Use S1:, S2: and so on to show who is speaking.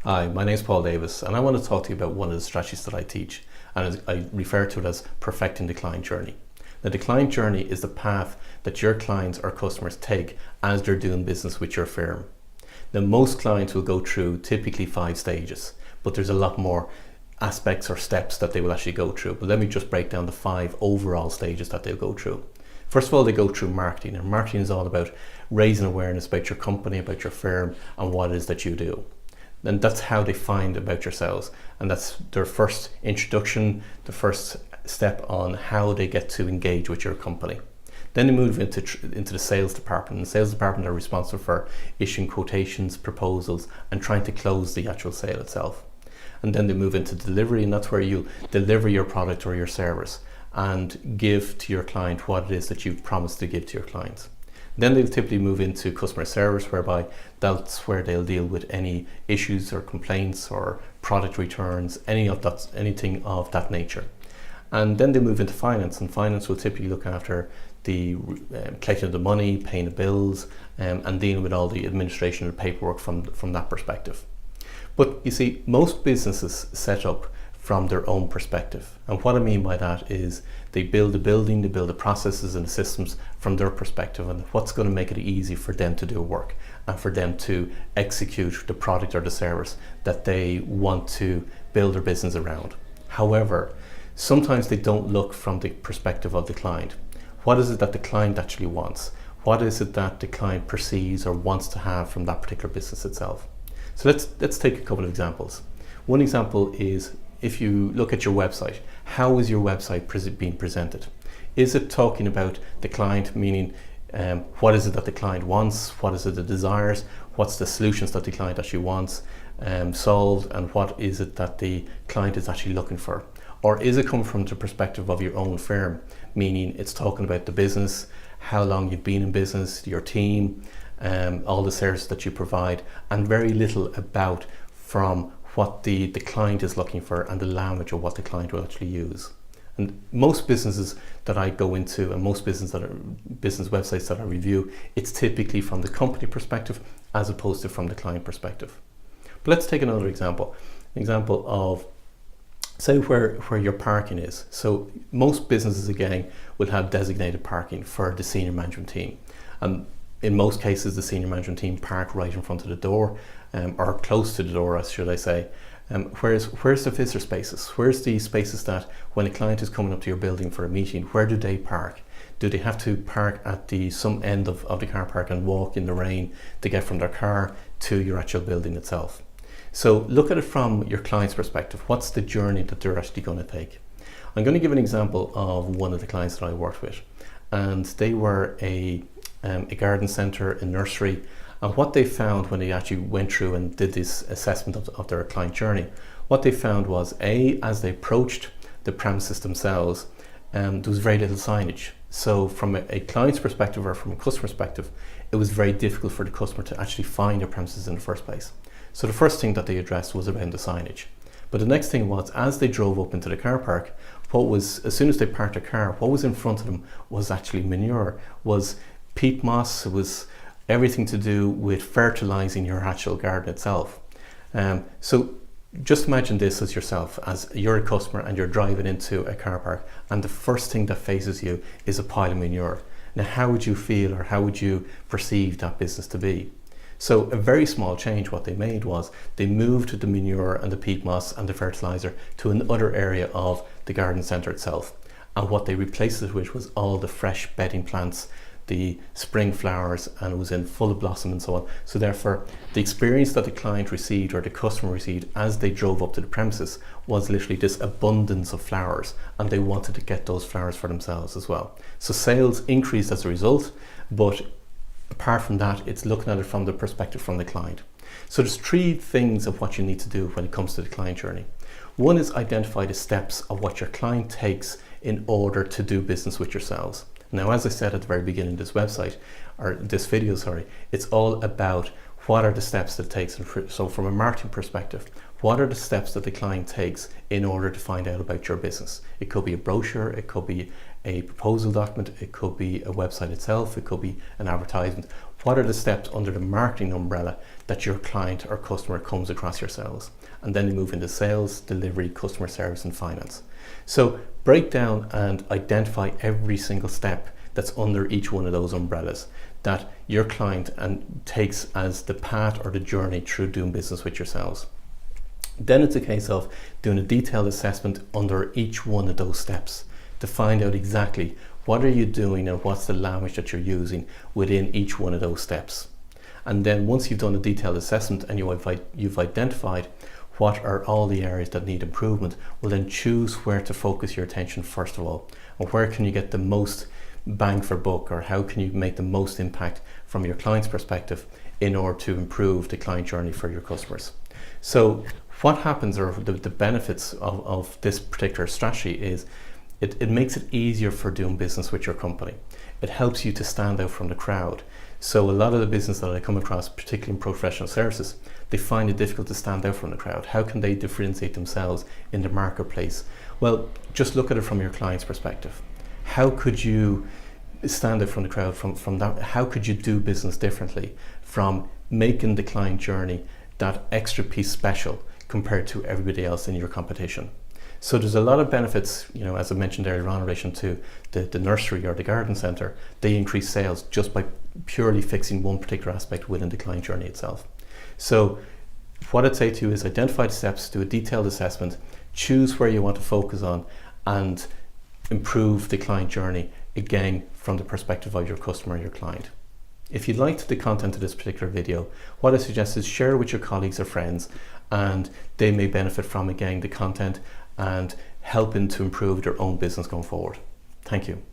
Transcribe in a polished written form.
S1: Hi, my name is Paul Davis, and I want to talk to you about one of the strategies that I teach, and I refer to it as perfecting the client journey. Now, the client journey is the path that your clients or customers take as they're doing business with your firm. Now, most clients will go through typically 5 stages, but there's a lot more aspects or steps that they will actually go through. But let me just break down the 5 overall stages that they'll go through. First of all, they go through marketing, and marketing is all about raising awareness about your company, about your firm, and what it is that you do. And that's how they find about yourselves, and that's their first introduction, the first step on how they get to engage with your company. Then they move into the sales department. The sales department are responsible for issuing quotations, proposals, and trying to close the actual sale itself. And then they move into delivery, and that's where you deliver your product or your service and give to your client what it is that you've promised to give to your clients. Then they'll typically move into customer service, whereby that's where they'll deal with any issues or complaints or product returns, anything of that nature. And then they move into finance, and finance will typically look after the collecting of the money, paying the bills, and dealing with all the administration and paperwork from that perspective. But you see, most businesses set up from their own perspective. And what I mean by that is they build a building, they build the processes and the systems from their perspective, and what's going to make it easy for them to do work and for them to execute the product or the service that they want to build their business around. However, sometimes they don't look from the perspective of the client. What is it that the client actually wants? What is it that the client perceives or wants to have from that particular business itself? So let's take a couple of examples. One example is, if you look at your website, how is your website being presented? Is it talking about the client, meaning what is it that the client wants, what is it that desires, what's the solutions that the client actually wants solved, and what is it that the client is actually looking for? Or is it coming from the perspective of your own firm, meaning it's talking about the business, how long you've been in business, your team, all the services that you provide, and very little about from what the client is looking for and the language of what the client will actually use. And most businesses that I go into, and most business websites that I review, it's typically from the company perspective as opposed to from the client perspective. But let's take another example. An example of, say, where your parking is. So most businesses, again, will have designated parking for the senior management team. And in most cases, the senior management team park right in front of the door, or close to the door, should I say. Where's the visitor spaces? Where's the spaces that when a client is coming up to your building for a meeting, where do they park? Do they have to park at some end of the car park and walk in the rain to get from their car to your actual building itself? So look at it from your client's perspective. What's the journey that they're actually going to take? I'm going to give an example of one of the clients that I worked with, and they were a garden centre, a nursery. And what they found when they actually went through and did this assessment of their client journey, what they found was, as they approached the premises themselves, there was very little signage. So from a client's perspective or from a customer perspective, it was very difficult for the customer to actually find their premises in the first place. So the first thing that they addressed was around the signage. But the next thing was, as they drove up into the car park, as soon as they parked their car, what was in front of them was actually manure, was peat moss, it was everything to do with fertilizing your actual garden itself. So just imagine this as yourself, as you're a customer and you're driving into a car park, and the first thing that faces you is a pile of manure. Now, how would you feel, or how would you perceive that business to be? So a very small change what they made was they moved the manure and the peat moss and the fertilizer to another area of the garden centre itself. And what they replaced it with was all the fresh bedding plants, the spring flowers, and it was in full blossom and so on. So therefore, the experience that the client received or the customer received as they drove up to the premises was literally this abundance of flowers, and they wanted to get those flowers for themselves as well. So sales increased as a result, but apart from that, it's looking at it from the perspective from the client. So there's 3 things of what you need to do when it comes to the client journey. One is identify the steps of what your client takes in order to do business with yourselves. Now, as I said at the very beginning of this video, it's all about what are the steps that it takes. So from a marketing perspective, what are the steps that the client takes in order to find out about your business? It could be a brochure, it could be a proposal document, it could be a website itself, it could be an advertisement. what are the steps under the marketing umbrella that your client or customer comes across yourselves? And then they move into sales, delivery, customer service, and finance. So break down and identify every single step that's under each one of those umbrellas that your client takes as the path or the journey through doing business with yourselves. Then it's a case of doing a detailed assessment under each one of those steps to find out exactly what are you doing and what's the language that you're using within each one of those steps. And then once you've done a detailed assessment and you've identified what are all the areas that need improvement, well then choose where to focus your attention first of all, and where can you get the most bang for buck, or how can you make the most impact from your client's perspective in order to improve the client journey for your customers. So what happens, or the benefits of this particular strategy, is it makes it easier for doing business with your company. It helps you to stand out from the crowd. So a lot of the business that I come across, particularly in professional services, they find it difficult to stand out from the crowd. How can they differentiate themselves in the marketplace? Well, just look at it from your client's perspective. How could you stand out from the crowd from that? How could you do business differently from making the client journey that extra piece special compared to everybody else in your competition? So there's a lot of benefits, as I mentioned earlier on in relation to the nursery or the garden centre. They increase sales just by purely fixing one particular aspect within the client journey itself. So what I'd say to you is identify the steps, do a detailed assessment, choose where you want to focus on, and improve the client journey, again, from the perspective of your customer or your client. If you liked the content of this particular video, what I suggest is share with your colleagues or friends, and they may benefit from, again, the content and helping to improve their own business going forward. Thank you.